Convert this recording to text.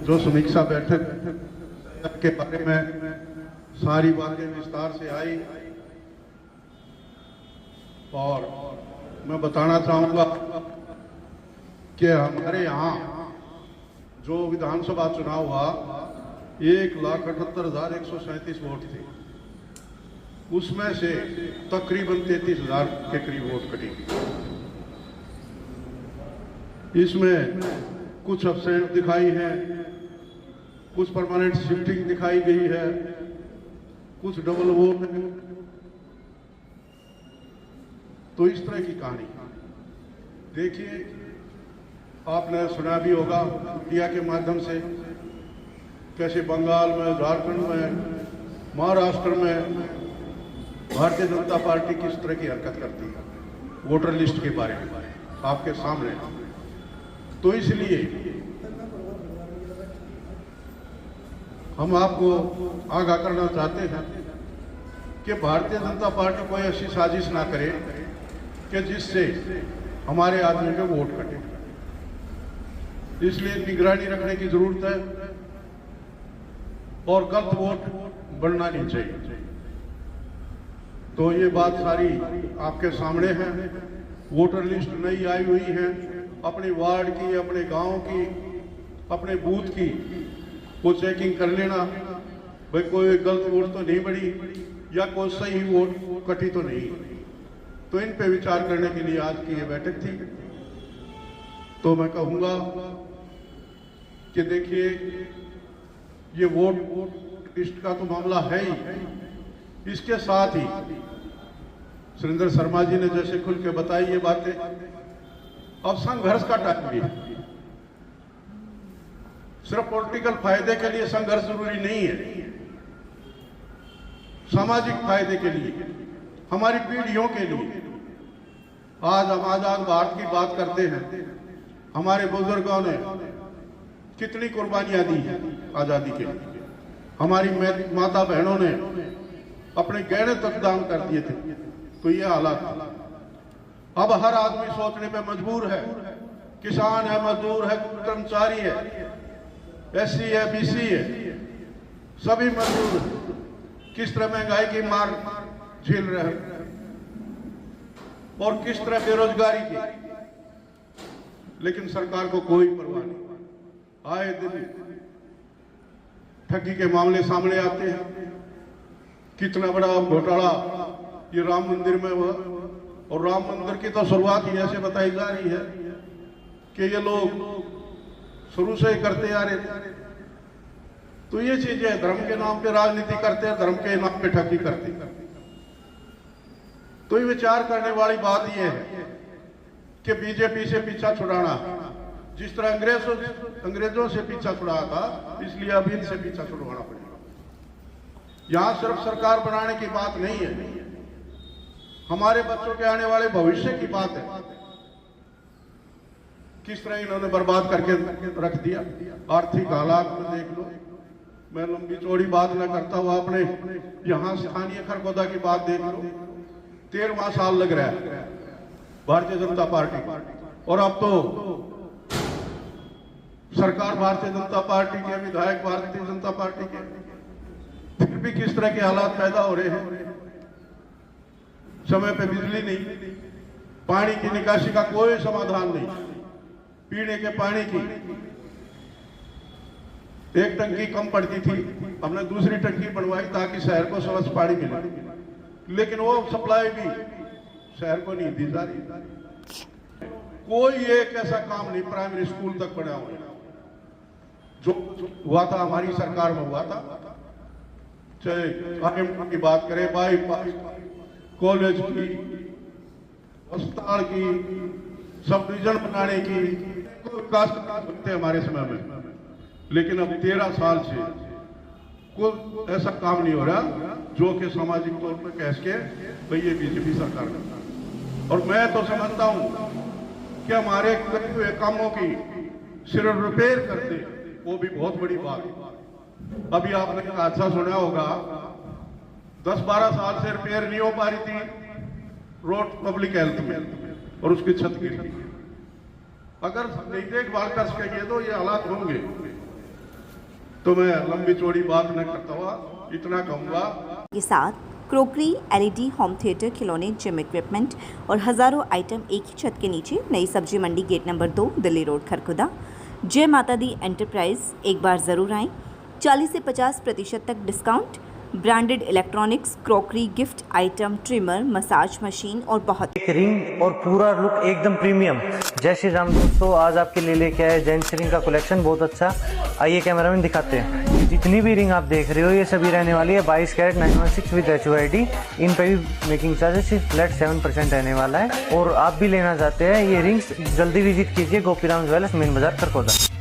जो समीक्षा बैठक के बारे में सारी बातें विस्तार से आई और मैं बताना चाहूंगा कि हमारे यहाँ जो विधानसभा चुनाव हुआ 1,78,137 वोट थे, उसमें से तकरीबन 33,000 के करीब वोट कटे। इसमें कुछ अब्सेंट दिखाई है, कुछ परमानेंट शिफ्टिंग दिखाई गई है, कुछ डबल वोट है। तो इस तरह की कहानी देखिए, आपने सुना भी होगा मीडिया के माध्यम से कैसे बंगाल में, झारखंड में, महाराष्ट्र में भारतीय जनता पार्टी किस तरह की हरकत करती है वोटर लिस्ट के बारे में आपके सामने। तो इसलिए हम आपको आगाह करना चाहते हैं कि भारतीय जनता पार्टी कोई ऐसी साजिश ना करे कि जिससे हमारे आदमी के वोट कटे। इसलिए निगरानी रखने की जरूरत है और गलत वोट बनना नहीं चाहिए। तो ये बात सारी आपके सामने है। वोटर लिस्ट नई आई हुई है, अपने वार्ड की, अपने गांव की, अपने बूथ की वो चेकिंग कर लेना, भाई कोई गलत वोट तो नहीं बड़ी या कोई सही वोट कटी तो नहीं। तो इन पे विचार करने के लिए आज की ये बैठक थी। तो मैं कहूंगा कि देखिए, ये वोट लिस्ट का तो मामला है ही, इसके साथ ही सुरेंद्र शर्मा जी ने जैसे खुल के बताई ये बातें, अब संघर्ष का टाइम भी है। सिर्फ पॉलिटिकल फायदे के लिए संघर्ष जरूरी नहीं है, सामाजिक फायदे के लिए, हमारी पीढ़ियों के लिए। आज हम आजाद भारत की बात करते हैं, हमारे बुजुर्गों ने कितनी कुर्बानियां दी आजादी के लिए। हमारी माता बहनों ने अपने गहने तक दान कर दिए थे। तो ये हालात अब हर आदमी सोचने पे मजबूर है। किसान है, मजदूर है, कर्मचारी है, एससी है, बीसी है, सभी मजदूर किस तरह महंगाई की मार झेल रहे हैं और किस तरह बेरोजगारी की। लेकिन सरकार को कोई परवाह नहीं। आए दिन ठगी के मामले सामने आते हैं। कितना बड़ा घोटाला ये राम मंदिर में हुआ, और राम मंदिर की तो शुरुआत ही ऐसे बताई जा रही है कि ये लोग शुरू से ही करते आ रहे थे। तो ये चीजें धर्म के नाम पे राजनीति करते हैं, धर्म के नाम पे ठगी करते हैं। तो ये विचार करने वाली बात यह है कि बीजेपी से पीछा छुड़ाना, जिस तरह अंग्रेजों से पीछा छुड़ाया था, इसलिए अब इनसे पीछा छुड़वाना पड़ेगा। यहां सिर्फ सरकार बनाने की बात नहीं है, हमारे बच्चों के आने वाले भविष्य की बात है। किस तरह इन्होंने बर्बाद करके रख दिया। आर्थिक हालात में देख लो। मैं लंबी चौड़ी बात न करता हुआ अपने यहां स्थानीय खरगोदा की बात देख लो। 13वां साल लग रहा है भारतीय जनता पार्टी, और अब तो सरकार भारतीय जनता पार्टी के, विधायक भारतीय जनता पार्टी के, फिर भी किस तरह के हालात पैदा हो रहे हैं। समय पे बिजली नहीं, पानी की निकासी का कोई समाधान नहीं, पीने के पानी की एक टंकी कम पड़ती थी, हमने दूसरी टंकी बनवाई ताकि शहर को स्वच्छ पानी मिले, लेकिन वो सप्लाई भी शहर को नहीं दी जा रही। कोई एक ऐसा काम नहीं प्राइमरी स्कूल तक बना हुआ जो हुआ था हमारी सरकार में हुआ था। चाहे आईएमटी की बात करें, बाईपास, कॉलेज की, अस्पताल की, सब डिवीजन बनाने की, विकास बनते हमारे समय में। लेकिन अब 13 साल से कोई ऐसा काम नहीं हो रहा जो कि सामाजिक तौर पर कह के भाई ये बीजेपी सरकार करता। और मैं तो समझता हूं कि हमारे करे हुए कामों की सिर्फ रिपेयर करते, वो भी बहुत बड़ी बात है। अभी आपने हादसा सुना होगा, 10-12 साल से रिपेयर नहीं हो पा रही थी रोड पब्लिक हेल्थ में, और उसकी छत गिर गई। अगर नहीं देखभाल कर सकेंगे तो ये हालात होंगे। तो मैं लंबी चौड़ी बात न करता हुआ इतना कहूँगा के साथ क्रोकरी, एलईडी, होम थिएटर, खिलौने, जिम इक्विपमेंट और हजारों आइटम एक ही छत के नीचे। नई सब्जी मंडी, gate number 2, Delhi road, Kharkhoda. जय माता दी एंटरप्राइज, एक बार ज़रूर आएँ। 40 से 50% तक discount, branded electronics, crockery, gift item, trimmer, massage machine और बहुत एक रिंग और पूरा लुक एकदम प्रीमियम। जय श्री राम दोस्तों, आज आपके लिए लेके आए जेंट्स रिंग का कलेक्शन, बहुत अच्छा। आइए कैमरा में दिखाते हैं। ये जितनी भी रिंग आप देख रहे हो ये सभी रहने वाली है 22 कैरेट 916 विद HUID। इन पे भी मेकिंग चार्जेस सिर्फ फ्लैट 7% रहने वाला है। और आप भी लेना चाहते हैं ये रिंग्स, जल्दी विजिट कीजिए गोपीराम ज्वेलर्स, मेन बाजार, खरखोदा।